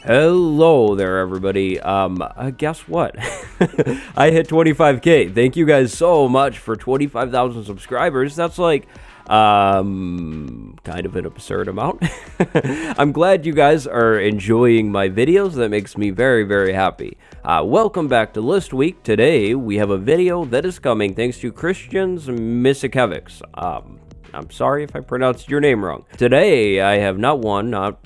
Hello there, everybody. Guess what? I hit 25K. Thank you guys so much for 25,000 subscribers. That's like, kind of an absurd amount. I'm glad you guys are enjoying my videos. That makes me very, very happy. Welcome back to List Week. Today, we have a video that is coming thanks to Christian's Misikevics. I'm sorry if I pronounced your name wrong. Today, I have not one, not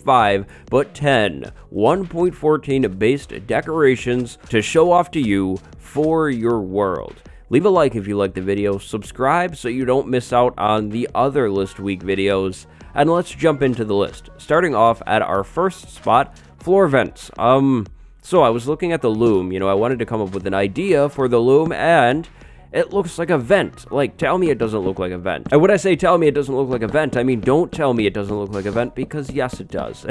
5, but 10 1.14 based decorations to show off to you for your world. Leave a like if you like the video, subscribe so you don't miss out on the other List Week videos, and let's jump into the list. Starting off at our first spot, floor vents. So I was looking at the loom, I wanted to come up with an idea for the loom, and it looks like a vent. Like, tell me it doesn't look like a vent. And when I say tell me it doesn't look like a vent, I mean don't tell me it doesn't look like a vent, because yes, it does.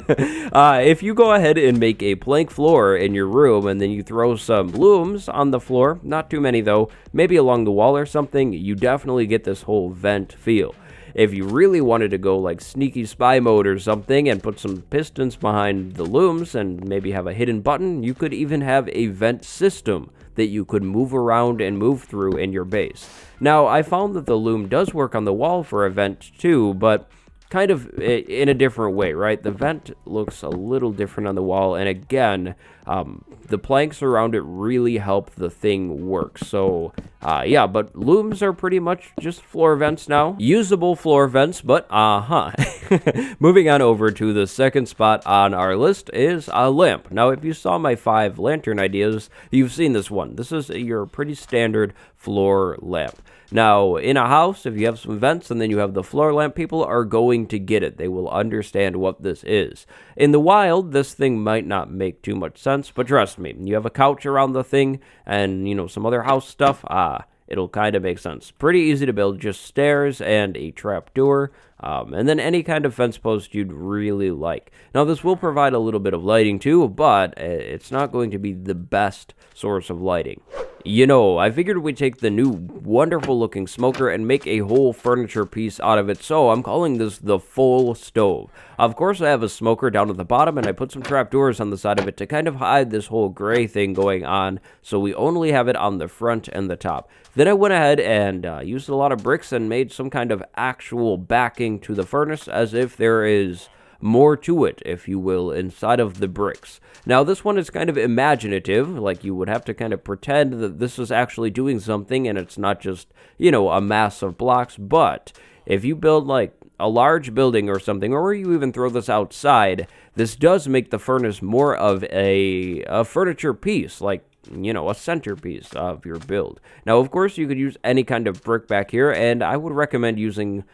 If you go ahead and make a plank floor in your room, and then you throw some looms on the floor, not too many though, maybe along the wall or something, you definitely get this whole vent feel. If you really wanted to go like sneaky spy mode or something and put some pistons behind the looms and maybe have a hidden button, you could even have a vent system that you could move around and move through in your base. Now, I found that the loom does work on the wall for a vent too, but kind of in a different way, right? The vent looks a little different on the wall, and again, the planks around it really help the thing work. So, yeah, but looms are pretty much just floor vents now. Usable floor vents, but Moving on over to the second spot on our list is a lamp. Now, if you saw my 5 lantern ideas, you've seen this one. This is your pretty standard floor lamp. Now, in a house, if you have some vents and then you have the floor lamp, people are going to get it. They will understand what this is. In the wild, this thing might not make too much sense, but trust me, you have a couch around the thing and, some other house stuff, it'll kind of make sense. Pretty easy to build, just stairs and a trap door, and then any kind of fence post you'd really like. Now, this will provide a little bit of lighting too, but it's not going to be the best source of lighting. I figured we'd take the new wonderful looking smoker and make a whole furniture piece out of it, so I'm calling this the full stove. Of course, I have a smoker down at the bottom, and I put some trapdoors on the side of it to kind of hide this whole gray thing going on, so we only have it on the front and the top. Then I went ahead and used a lot of bricks and made some kind of actual backing to the furnace, as if there is more to it, if you will, inside of the bricks. Now, this one is kind of imaginative, like you would have to kind of pretend that this is actually doing something and it's not just, a mass of blocks, but if you build like a large building or something, or you even throw this outside, this does make the furnace more of a furniture piece, like a centerpiece of your build. Now, of course, you could use any kind of brick back here, and I would recommend using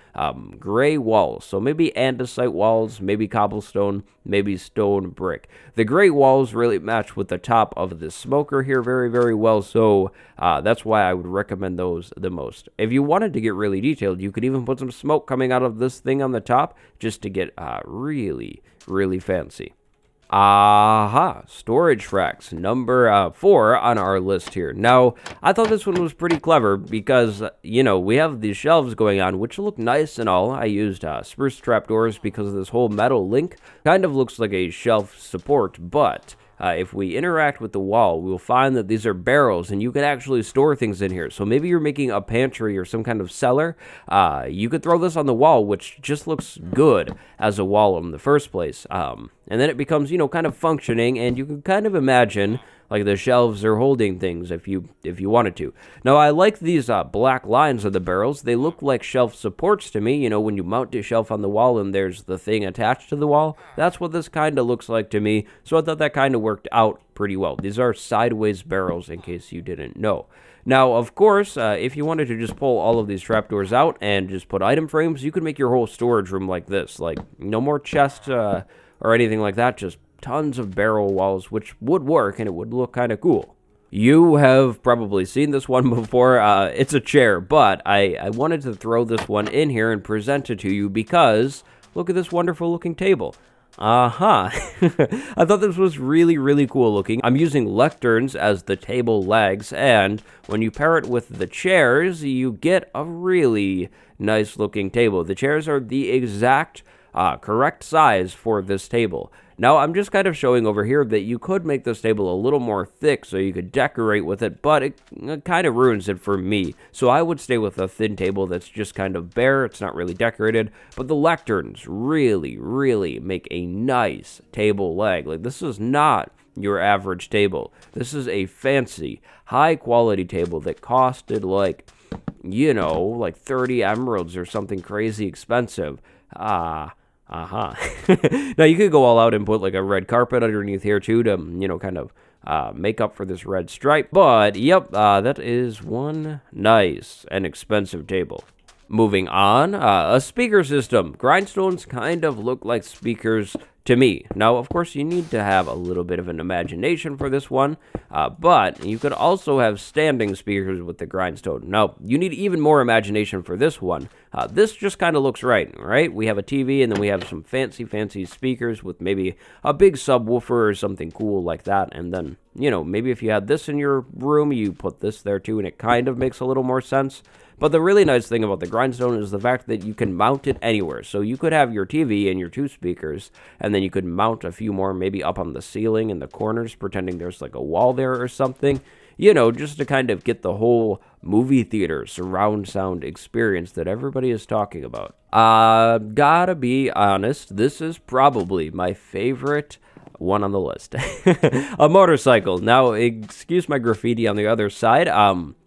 gray walls. So maybe andesite walls, maybe cobblestone, maybe stone brick. The gray walls really match with the top of the smoker here very, very well, so that's why I would recommend those the most. If you wanted to get really detailed, you could even put some smoke coming out of this thing on the top just to get really, really fancy. Storage racks, number 4 on our list here. Now, I thought this one was pretty clever because, we have these shelves going on, which look nice and all. I used spruce trapdoors because this whole metal link kind of looks like a shelf support, but if we interact with the wall, we'll find that these are barrels, and you can actually store things in here. So maybe you're making a pantry or some kind of cellar. You could throw this on the wall, which just looks good as a wall in the first place. And then it becomes, kind of functioning, and you can kind of imagine like the shelves are holding things if you wanted to. Now, I like these black lines of the barrels. They look like shelf supports to me. When you mount a shelf on the wall and there's the thing attached to the wall, that's what this kind of looks like to me. So I thought that kind of worked out pretty well. These are sideways barrels, in case you didn't know. Now, of course, if you wanted to just pull all of these trapdoors out and just put item frames, you could make your whole storage room like this. Like, no more chests or anything like that, just tons of barrel walls, which would work, and it would look kind of cool. You have probably seen this one before. It's a chair, but I wanted to throw this one in here and present it to you because look at this wonderful looking table. I thought this was really, really cool looking. I'm using lecterns as the table legs, and when you pair it with the chairs, you get a really nice looking table. The chairs are the exact correct size for this table. Now, I'm just kind of showing over here that you could make this table a little more thick so you could decorate with it, but it kind of ruins it for me. So I would stay with a thin table that's just kind of bare. It's not really decorated, but the lecterns really, really make a nice table leg. Like, this is not your average table. This is a fancy, high-quality table that costed, like, you know, like 30 emeralds or something crazy expensive. Now, you could go all out and put, like, a red carpet underneath here, too, to, you know, kind of make up for this red stripe. But, yep, that is one nice and expensive table. Moving on, a speaker system. Grindstones kind of look like speakers to me. Now, of course, you need to have a little bit of an imagination for this one, but you could also have standing speakers with the grindstone. Now, you need even more imagination for this one. This just kind of looks right? We have a TV, and then we have some fancy speakers with maybe a big subwoofer or something cool like that, and then, you know, maybe if you had this in your room, you put this there too, and it kind of makes a little more sense. But the really nice thing about the grindstone is the fact that you can mount it anywhere. So you could have your TV and your 2 speakers, and then you could mount a few more maybe up on the ceiling in the corners, pretending there's like a wall there or something. You know, just to kind of get the whole movie theater surround sound experience that everybody is talking about. Gotta be honest, this is probably my favorite one on the list. A motorcycle. Now, excuse my graffiti on the other side.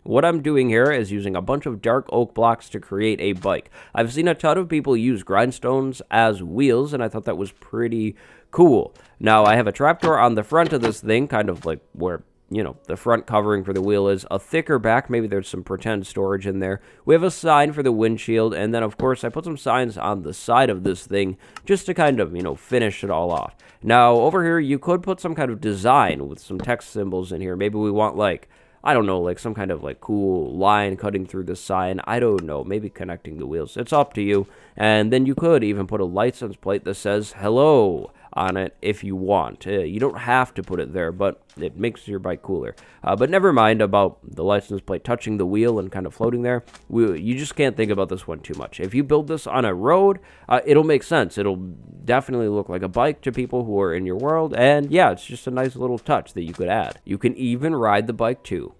What I'm doing here is using a bunch of dark oak blocks to create a bike. I've seen a ton of people use grindstones as wheels, and I thought that was pretty cool. Now, I have a trapdoor on the front of this thing, kind of like where, you know, the front covering for the wheel is. A thicker back, maybe there's some pretend storage in there. We have a sign for the windshield, and then, of course, I put some signs on the side of this thing just to kind of, you know, finish it all off. Now, over here, you could put some kind of design with some text symbols in here. Maybe we want, like, I don't know, like some kind of like cool line cutting through the sign. I don't know, maybe connecting the wheels. It's up to you. And then you could even put a license plate that says hello on it if you want. You don't have to put it there, but it makes your bike cooler. But never mind about the license plate touching the wheel and kind of floating there. You just can't think about this one too much. If you build this on a road, it'll make sense. It'll definitely look like a bike to people who are in your world. And yeah, it's just a nice little touch that you could add. You can even ride the bike too.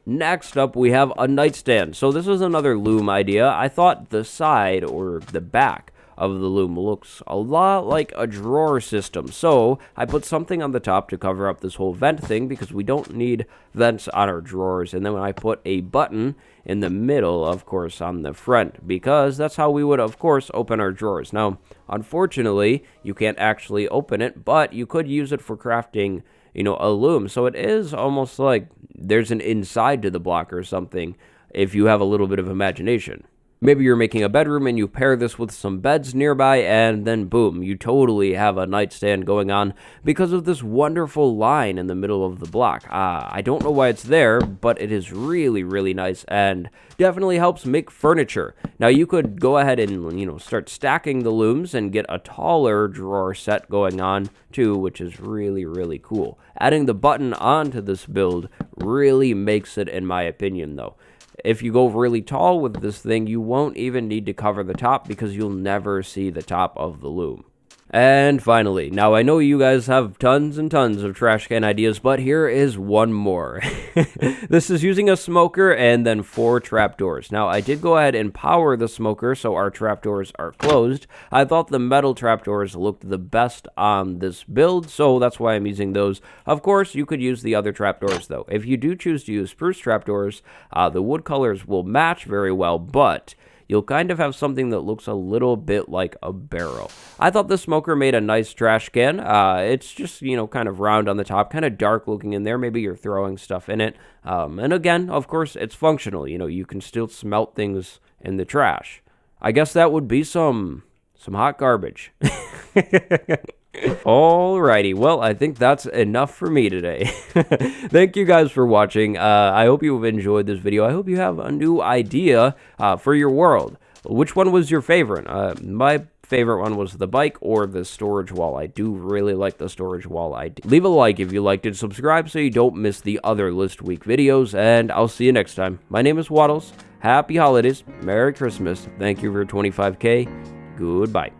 Next up, we have a nightstand. So this is another loom idea. I thought the side or the back of the loom looks a lot like a drawer system. So I put something on the top to cover up this whole vent thing because we don't need vents on our drawers. And then when I put a button in the middle, of course, on the front, because that's how we would, of course, open our drawers. Now, unfortunately, you can't actually open it, but you could use it for crafting, you know, a loom. So it is almost like there's an inside to the block or something if you have a little bit of imagination. Maybe you're making a bedroom and you pair this with some beds nearby, and then boom, you totally have a nightstand going on because of this wonderful line in the middle of the block. I don't know why it's there, but it is really, really nice and definitely helps make furniture. Now, you could go ahead and, you know, start stacking the looms and get a taller drawer set going on too, which is really, really cool. Adding the button onto this build really makes it, in my opinion, though. If you go really tall with this thing, you won't even need to cover the top because you'll never see the top of the loom. And finally, now I know you guys have tons and tons of trash can ideas, but here is one more. This is using a smoker and then 4 trapdoors. Now, I did go ahead and power the smoker so our trapdoors are closed. I thought the metal trapdoors looked the best on this build, so that's why I'm using those. Of course, you could use the other trapdoors, though. If you do choose to use spruce trapdoors, the wood colors will match very well, but you'll kind of have something that looks a little bit like a barrel. I thought the smoker made a nice trash can. It's just, you know, kind of round on the top, kind of dark looking in there. Maybe you're throwing stuff in it. And again, of course, it's functional. You know, you can still smelt things in the trash. I guess that would be some hot garbage. Alrighty, well, I think that's enough for me today. Thank you guys for watching. I hope you've enjoyed this video. I hope you have a new idea for your world. Which one was your favorite? My favorite one was the bike or the storage wall. I do really like the storage wall idea. Leave a like if you liked it, subscribe so you don't miss the other List Week videos, and I'll see you next time. My name is Waddles. Happy holidays. Merry Christmas. Thank you for 25K. Goodbye.